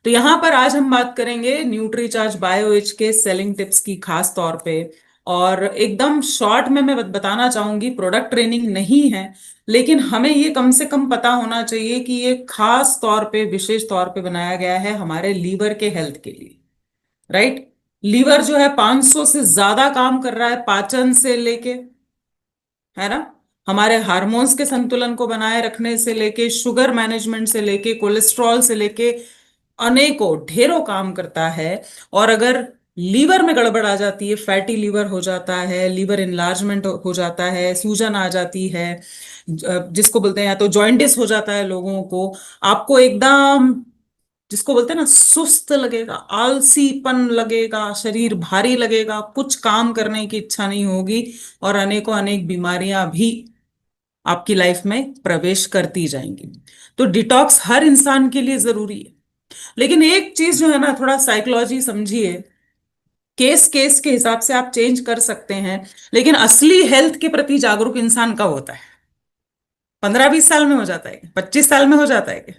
तो यहां पर आज हम बात करेंगे न्यूट्रीचार्ज बायोएच के सेलिंग टिप्स की खास तौर पे। और एकदम शॉर्ट में मैं बताना चाहूंगी, प्रोडक्ट ट्रेनिंग नहीं है, लेकिन हमें ये कम से कम पता होना चाहिए कि ये खास तौर पे, विशेष तौर पे बनाया गया है हमारे लीवर के हेल्थ के लिए। राइट। लीवर जो है 500 से ज्यादा काम कर रहा है, पाचन से लेके, है ना, हमारे हार्मोन्स के संतुलन को बनाए रखने से लेके, शुगर मैनेजमेंट से लेके, कोलेस्ट्रॉल से लेके, अनेकों ढेरों काम करता है। और अगर लीवर में गड़बड़ आ जाती है, फैटी लीवर हो जाता है, लीवर इनलार्जमेंट हो जाता है, सूजन आ जाती है, जिसको बोलते हैं, या तो जॉइंटिस हो जाता है लोगों को, आपको एकदम, जिसको बोलते हैं ना, सुस्त लगेगा, आलसीपन लगेगा, शरीर भारी लगेगा, कुछ काम करने की इच्छा नहीं होगी, और अनेकों अनेक बीमारियां भी आपकी लाइफ में प्रवेश करती जाएंगी। तो डिटॉक्स हर इंसान के लिए जरूरी है। लेकिन एक चीज जो है ना, थोड़ा साइकोलॉजी समझिए, केस केस के हिसाब से आप चेंज कर सकते हैं, लेकिन असली हेल्थ के प्रति जागरूक इंसान कब होता है? 15-20 साल में हो जाता है? 25 साल में हो जाता है?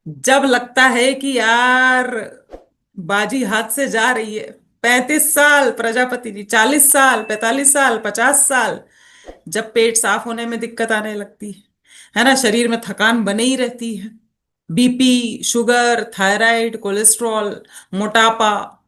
जब लगता है कि यार बाजी हाथ से जा रही है। 35 साल प्रजापति जी, 40 साल, 45 साल, 50 साल, जब पेट साफ होने में दिक्कत आने लगती है ना, शरीर में थकान बनी ही रहती है, बीपी, शुगर, थायराइड, कोलेस्ट्रॉल, मोटापा,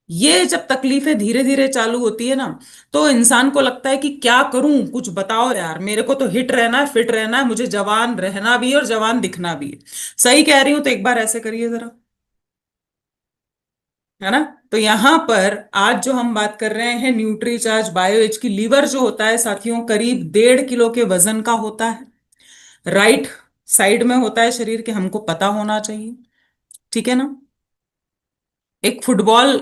ये जब तकलीफें धीरे धीरे चालू होती है ना, तो इंसान को लगता है कि क्या करूं, कुछ बताओ यार, मेरे को तो हिट रहना है, फिट रहना है, मुझे जवान रहना भी है और जवान दिखना भी है। सही कह रही हूं? तो एक बार ऐसे करिए जरा, है ना। तो यहां पर आज जो हम बात कर रहे हैं न्यूट्रीचार्ज बायोएच की, लीवर जो होता है साथियों, करीब 1.5 किलो के वजन का होता है। राइट साइड में होता है शरीर के, हमको पता होना चाहिए। ठीक है ना। एक फुटबॉल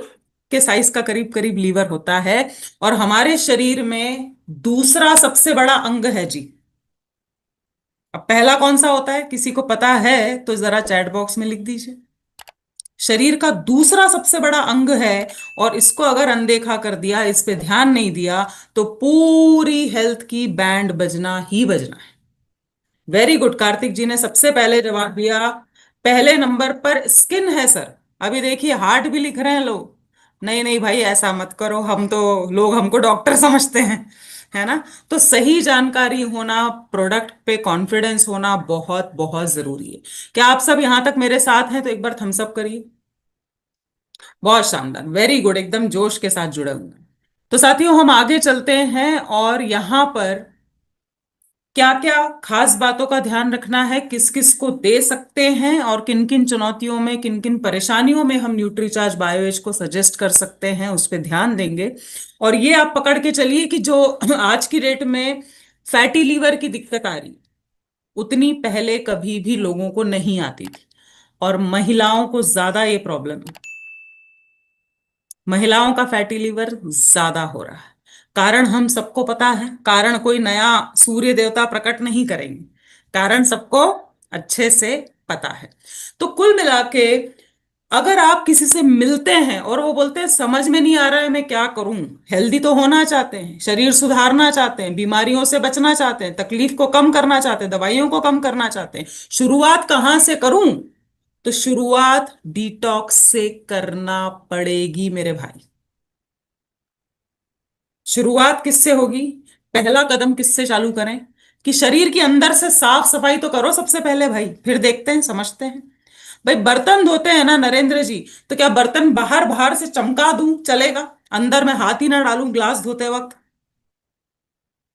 के साइज का करीब करीब लीवर होता है, और हमारे शरीर में दूसरा सबसे बड़ा अंग है जी। अब पहला कौन सा होता है, किसी को पता है तो जरा चैट बॉक्स में लिख दीजिए। शरीर का दूसरा सबसे बड़ा अंग है, और इसको अगर अनदेखा कर दिया, इस पे ध्यान नहीं दिया, तो पूरी हेल्थ की बैंड बजना ही बजना है। वेरी गुड, कार्तिक जी ने सबसे पहले जवाब दिया। पहले नंबर पर स्किन है सर। अभी देखिए हार्ट भी लिख रहे हैं लोग। नहीं नहीं भाई, ऐसा मत करो, हम तो, लोग हमको डॉक्टर समझते हैं, है ना। तो सही जानकारी होना, प्रोडक्ट पे कॉन्फिडेंस होना बहुत बहुत जरूरी है। क्या आप सब यहां तक मेरे साथ हैं? तो एक बार थम्स अप करिए। बहुत शानदार, वेरी गुड, एकदम जोश के साथ जुड़े हुए हैं। तो साथियों, हम आगे चलते हैं, और यहां पर क्या क्या खास बातों का ध्यान रखना है, किस किस को दे सकते हैं, और किन किन चुनौतियों में, किन किन परेशानियों में हम न्यूट्रीचार्ज बायोएज को सजेस्ट कर सकते हैं, उस पर ध्यान देंगे। और ये आप पकड़ के चलिए कि जो आज की डेट में फैटी लीवर की दिक्कत आ रही, उतनी पहले कभी भी लोगों को नहीं आती थी, और महिलाओं को ज्यादा ये प्रॉब्लम है। महिलाओं का फैटी लिवर ज्यादा हो रहा है। कारण हम सबको पता है, कारण कोई नया सूर्य देवता प्रकट नहीं करेंगे, कारण सबको अच्छे से पता है। तो कुल मिला के, अगर आप किसी से मिलते हैं और वो बोलते हैं समझ में नहीं आ रहा है मैं क्या करूं, हेल्दी तो होना चाहते हैं, शरीर सुधारना चाहते हैं, बीमारियों से बचना चाहते हैं, तकलीफ को कम करना चाहते हैं, दवाइयों को कम करना चाहते हैं, शुरुआत कहां से करूं? तो शुरुआत डिटॉक्स से करना पड़ेगी मेरे भाई। शुरुआत किससे होगी? पहला कदम किससे चालू करें? कि शरीर के अंदर से साफ सफाई तो करो सबसे पहले भाई, फिर देखते हैं, समझते हैं। भाई बर्तन धोते हैं ना नरेंद्र जी, तो क्या बर्तन बाहर बाहर से चमका दूं चलेगा? अंदर में हाथ ही ना डालूं ग्लास धोते वक्त,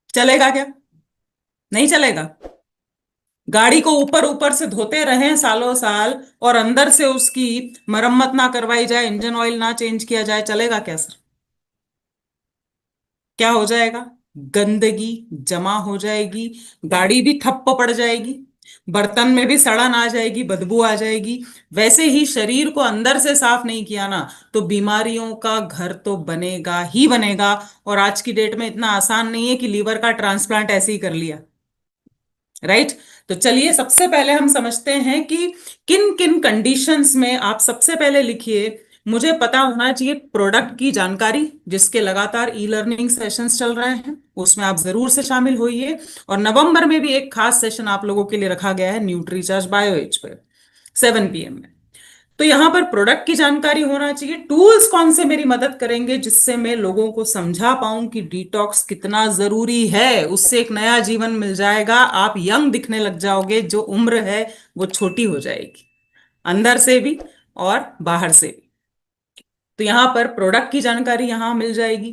चलेगा क्या? नहीं चलेगा। गाड़ी को ऊपर ऊपर से धोते रहें सालों साल, और अंदर से उसकी मरम्मत ना करवाई जाए, इंजन ऑयल ना चेंज किया जाए, चलेगा क्या सर? क्या हो जाएगा? गंदगी जमा हो जाएगी, गाड़ी भी ठप्प पड़ जाएगी, बर्तन में भी सड़न आ जाएगी, बदबू आ जाएगी। वैसे ही शरीर को अंदर से साफ नहीं किया ना, तो बीमारियों का घर तो बनेगा ही बनेगा। और आज की डेट में इतना आसान नहीं है कि लीवर का ट्रांसप्लांट ऐसे ही कर लिया। राइट। तो चलिए सबसे पहले हम समझते हैं कि किन किन कंडीशंस में, आप सबसे पहले लिखिए, मुझे पता होना चाहिए प्रोडक्ट की जानकारी, जिसके लगातार ई लर्निंग सेशंस चल रहे हैं, उसमें आप जरूर से शामिल होइए। और नवंबर में भी एक खास सेशन आप लोगों के लिए रखा गया है न्यूट्रीचार्ज बायोएच पे, 7 PM में। तो यहां पर प्रोडक्ट की जानकारी होना चाहिए, टूल्स कौन से मेरी मदद करेंगे जिससे मैं लोगों को समझा पाऊं कि डिटॉक्स कितना जरूरी है, उससे एक नया जीवन मिल जाएगा, आप यंग दिखने लग जाओगे, जो उम्र है वो छोटी हो जाएगी, अंदर से भी और बाहर से भी। तो यहाँ पर प्रोडक्ट की जानकारी यहाँ मिल जाएगी।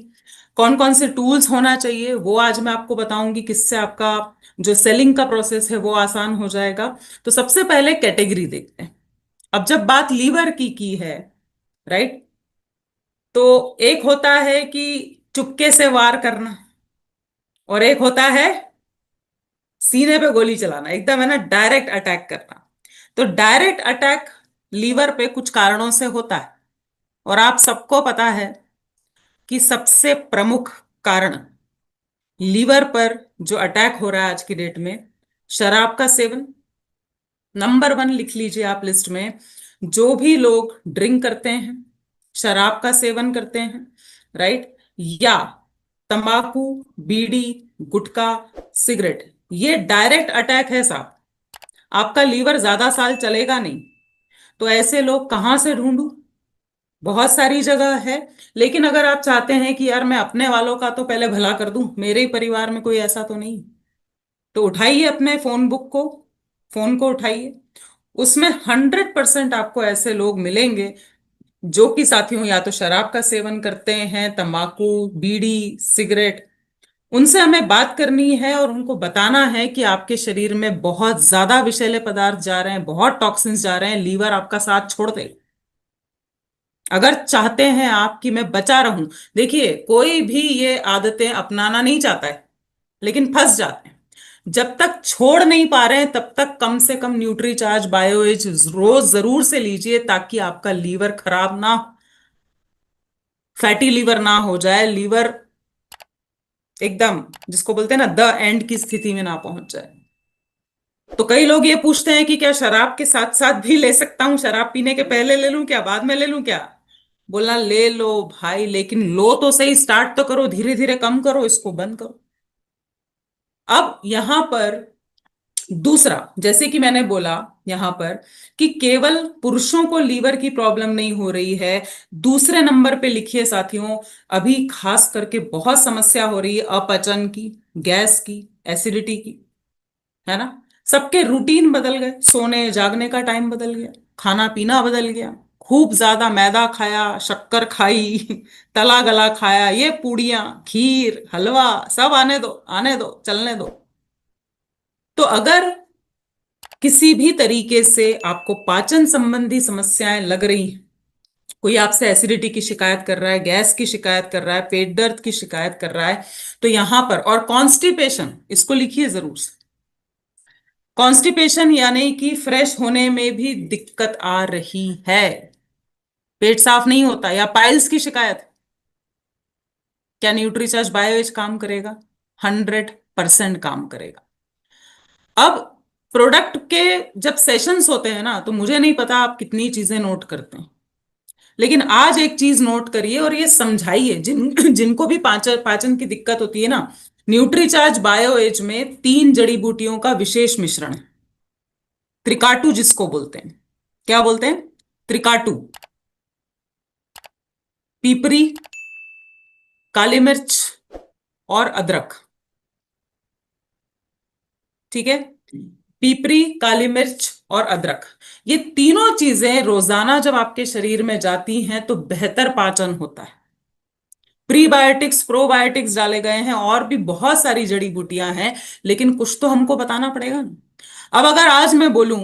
कौन कौन से टूल्स होना चाहिए वो आज मैं आपको बताऊंगी, किससे आपका जो सेलिंग का प्रोसेस है वो आसान हो जाएगा। तो सबसे पहले कैटेगरी देखते हैं। अब जब बात लीवर की है, राइट, तो एक होता है कि चुपके से वार करना, और एक होता है सीने पे गोली चलाना, एकदम है ना, डायरेक्ट अटैक करना। तो डायरेक्ट अटैक लीवर पे कुछ कारणों से होता है, और आप सबको पता है कि सबसे प्रमुख कारण लीवर पर जो अटैक हो रहा है आज की डेट में, शराब का सेवन। नंबर वन लिख लीजिए आप लिस्ट में। जो भी लोग ड्रिंक करते हैं, शराब का सेवन करते हैं, राइट, या तंबाकू, बीड़ी, गुटखा, सिगरेट, ये डायरेक्ट अटैक है साहब। आपका लीवर ज्यादा साल चलेगा नहीं। तो ऐसे लोग कहाँ से ढूंढूं? बहुत सारी जगह है। लेकिन अगर आप चाहते हैं कि यार मैं अपने वालों का तो पहले भला कर दूं, मेरे ही परिवार में कोई ऐसा तो नहीं, तो उठाइए अपने फोन बुक को, फोन को उठाइए। उसमें 100% आपको ऐसे लोग मिलेंगे जो कि साथियों या तो शराब का सेवन करते हैं, तंबाकू, बीड़ी, सिगरेट। उनसे हमें बात करनी है और उनको बताना है कि आपके शरीर में बहुत ज्यादा विषैले पदार्थ जा रहे हैं, बहुत टॉक्सिन्स जा रहे हैं, लीवर आपका साथ छोड़ दे। अगर चाहते हैं आप कि मैं बचा रहूं, देखिए कोई भी ये आदतें अपनाना नहीं चाहता है, लेकिन फंस जाते हैं। जब तक छोड़ नहीं पा रहे हैं तब तक कम से कम न्यूट्रीचार्ज बायोएज रोज जरूर से लीजिए, ताकि आपका लीवर खराब ना, फैटी लीवर ना हो जाए, लीवर एकदम जिसको बोलते हैं ना द एंड की स्थिति में ना पहुंच जाए। तो कई लोग ये पूछते हैं कि क्या शराब के साथ साथ भी ले सकता हूँ, शराब पीने के पहले ले लूं क्या, बाद में ले लूं क्या? बोला ले लो भाई, लेकिन लो तो सही, स्टार्ट तो करो, धीरे धीरे कम करो, इसको बंद करो। अब यहां पर दूसरा, जैसे कि मैंने बोला यहां पर कि केवल पुरुषों को लीवर की प्रॉब्लम नहीं हो रही है, दूसरे नंबर पे लिखिए साथियों, अभी खास करके बहुत समस्या हो रही है अपचन की, गैस की, एसिडिटी की, है ना। सबके रूटीन बदल गए, सोने जागने का टाइम बदल गया, खाना पीना बदल गया, खूब ज्यादा मैदा खाया, शक्कर खाई तला गला खाया, ये पूड़ियां, खीर, हलवा, सब आने दो, आने दो, चलने दो। तो अगर किसी भी तरीके से आपको पाचन संबंधी समस्याएं लग रही हैं, कोई आपसे एसिडिटी की शिकायत कर रहा है, गैस की शिकायत कर रहा है, पेट दर्द की शिकायत कर रहा है, तो यहां पर, और कॉन्स्टिपेशन, इसको लिखिए जरूर से। कॉन्स्टिपेशन यानी कि फ्रेश होने में भी दिक्कत आ रही है, पेट साफ नहीं होता, या पाइल्स की शिकायत, क्या न्यूट्रीचार्ज बायोएज काम करेगा? 100% काम करेगा। अब प्रोडक्ट के जब सेशंस होते हैं ना, तो मुझे नहीं पता आप कितनी चीजें नोट करते हैं, लेकिन आज एक चीज नोट करिए और ये समझाइए जिनको भी पाचन पाचन की दिक्कत होती है ना। न्यूट्रीचार्ज बायोएज में 3 जड़ी बूटियों का विशेष मिश्रण है, त्रिकाटू जिसको बोलते हैं। क्या बोलते हैं? त्रिकाटू। पीपरी, काली मिर्च और अदरक। ठीक है, पीपरी, काली मिर्च और अदरक, ये तीनों चीजें रोजाना जब आपके शरीर में जाती हैं तो बेहतर पाचन होता है। प्रीबायोटिक्स, प्रोबायोटिक्स डाले गए हैं, और भी बहुत सारी जड़ी बूटियां हैं, लेकिन कुछ तो हमको बताना पड़ेगा ना। अब अगर आज मैं बोलूं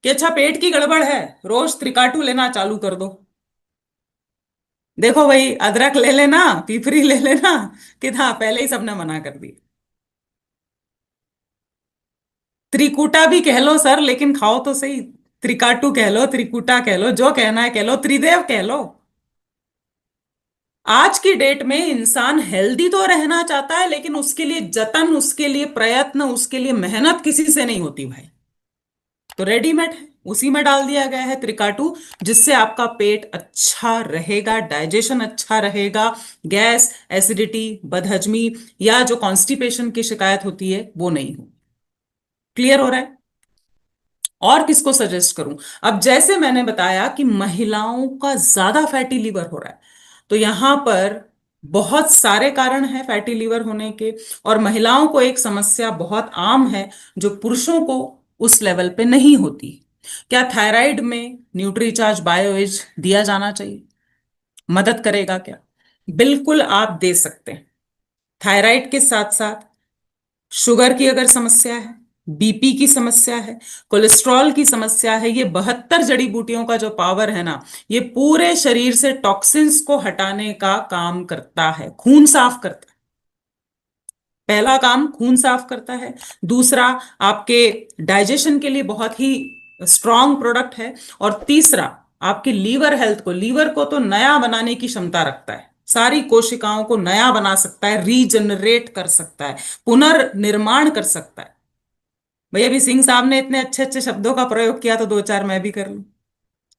कि अच्छा पेट की गड़बड़ है, रोज त्रिकाटू लेना चालू कर दो, देखो भाई अदरक ले लेना, पीपरी ले लेना, कि हाँ पहले ही सबने मना कर दी। त्रिकूटा भी कह लो सर, लेकिन खाओ तो सही। त्रिकाटू कह लो, त्रिकूटा कह लो, जो कहना है कह लो, त्रिदेव कह लो। आज की डेट में इंसान हेल्दी तो रहना चाहता है, लेकिन उसके लिए जतन, उसके लिए प्रयत्न, उसके लिए मेहनत किसी से नहीं होती भाई। तो रेडीमेड है, उसी में डाल दिया गया है त्रिकाटू, जिससे आपका पेट अच्छा रहेगा, डाइजेशन अच्छा रहेगा, गैस, एसिडिटी, बदहजमी या जो कॉन्स्टिपेशन की शिकायत होती है वो नहीं हो। क्लियर हो रहा है? और किसको सजेस्ट करूं? अब जैसे मैंने बताया कि महिलाओं का ज्यादा फैटी लिवर हो रहा है, तो यहां पर बहुत सारे कारण हैं फैटी लिवर होने के। और महिलाओं को एक समस्या बहुत आम है जो पुरुषों को उस लेवल पे नहीं होती। क्या थायराइड में न्यूट्रीचार्ज बायोएज दिया जाना चाहिए? मदद करेगा क्या? बिल्कुल आप दे सकते हैं। थायराइड के साथ साथ शुगर की अगर समस्या है, बीपी की समस्या है, कोलेस्ट्रॉल की समस्या है, ये 72 जड़ी बूटियों का जो पावर है ना, ये पूरे शरीर से टॉक्सिन्स को हटाने का काम करता है, खून साफ करता है। पहला काम खून साफ करता है। दूसरा, आपके डाइजेशन के लिए बहुत ही स्ट्रांग प्रोडक्ट है। और तीसरा, आपके लीवर हेल्थ को, लीवर को तो नया बनाने की क्षमता रखता है, सारी कोशिकाओं को नया बना सकता है, रीजनरेट कर सकता है, पुनर्निर्माण कर सकता है। भैया अभी सिंह साहब ने इतने अच्छे अच्छे शब्दों का प्रयोग किया तो दो चार मैं भी कर लूं।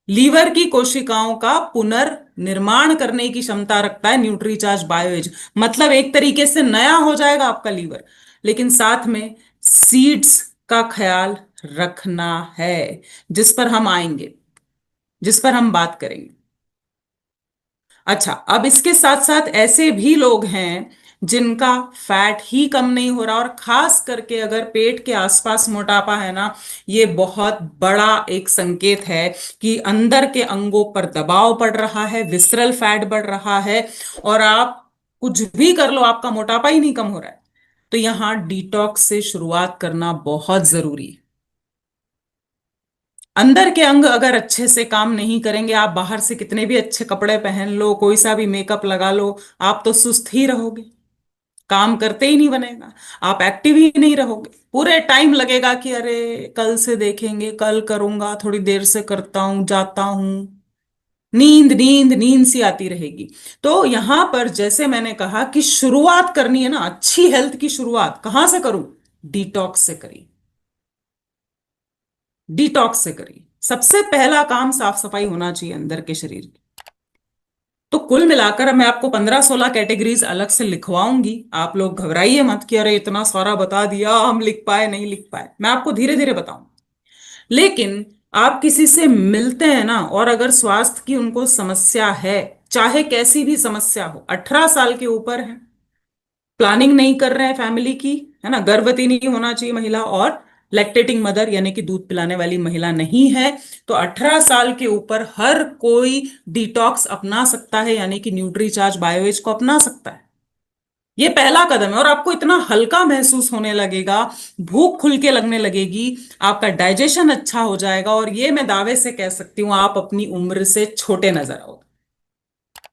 लीवर की कोशिकाओं का पुनर्निर्माण करने की क्षमता रखता है न्यूट्रीचार्ज बायोएज। मतलब एक तरीके से नया हो जाएगा आपका लीवर। लेकिन साथ में सीड्स का ख्याल रखना है, जिस पर हम आएंगे, जिस पर हम बात करेंगे। अच्छा, अब इसके साथ साथ ऐसे भी लोग हैं जिनका फैट ही कम नहीं हो रहा, और खास करके अगर पेट के आसपास मोटापा है ना, ये बहुत बड़ा एक संकेत है कि अंदर के अंगों पर दबाव पड़ रहा है, विसरल फैट बढ़ रहा है, और आप कुछ भी कर लो आपका मोटापा ही नहीं कम हो रहा है। तो यहां डिटॉक्स से शुरुआत करना बहुत जरूरी है। अंदर के अंग अगर अच्छे से काम नहीं करेंगे, आप बाहर से कितने भी अच्छे कपड़े पहन लो, कोई सा भी मेकअप लगा लो, आप तो सुस्त ही रहोगे, काम करते ही नहीं बनेगा, आप एक्टिव ही नहीं रहोगे। पूरे टाइम लगेगा कि अरे कल से देखेंगे, कल करूंगा, थोड़ी देर से करता हूं, जाता हूं, नींद नींद नींद सी आती रहेगी। तो यहां पर जैसे मैंने कहा कि शुरुआत करनी है ना, अच्छी हेल्थ की शुरुआत कहां से करूं? डिटॉक्स से करिए, डिटॉक्स से करिए। सबसे पहला काम साफ सफाई होना चाहिए अंदर के शरीर की। तो कुल मिलाकर मैं आपको 15-16 कैटेगरीज अलग से लिखवाऊंगी। आप लोग घबराइए मत कि अरे इतना सारा बता दिया, हम लिख पाए नहीं लिख पाए। मैं आपको धीरे धीरे बताऊं। लेकिन आप किसी से मिलते हैं ना, और अगर स्वास्थ्य की उनको समस्या है, चाहे कैसी भी समस्या हो, 18 साल के ऊपर है, प्लानिंग नहीं कर रहे हैं फैमिली की, है ना, गर्भवती नहीं होना चाहिए महिला, और लैक्टेटिंग मदर यानी कि दूध पिलाने वाली महिला नहीं है, तो 18 साल के ऊपर हर कोई डिटॉक्स अपना सकता है, यानी कि न्यूट्रीचार्ज बायोएज को अपना सकता है। ये पहला कदम है, और आपको इतना हल्का महसूस होने लगेगा, भूख खुल के लगने लगेगी, आपका डाइजेशन अच्छा हो जाएगा, और ये मैं दावे से कह सकती हूँ आप अपनी उम्र से छोटे नजर आओगे।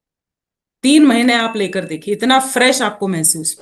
3 महीने आप लेकर देखिए, इतना फ्रेश आपको महसूस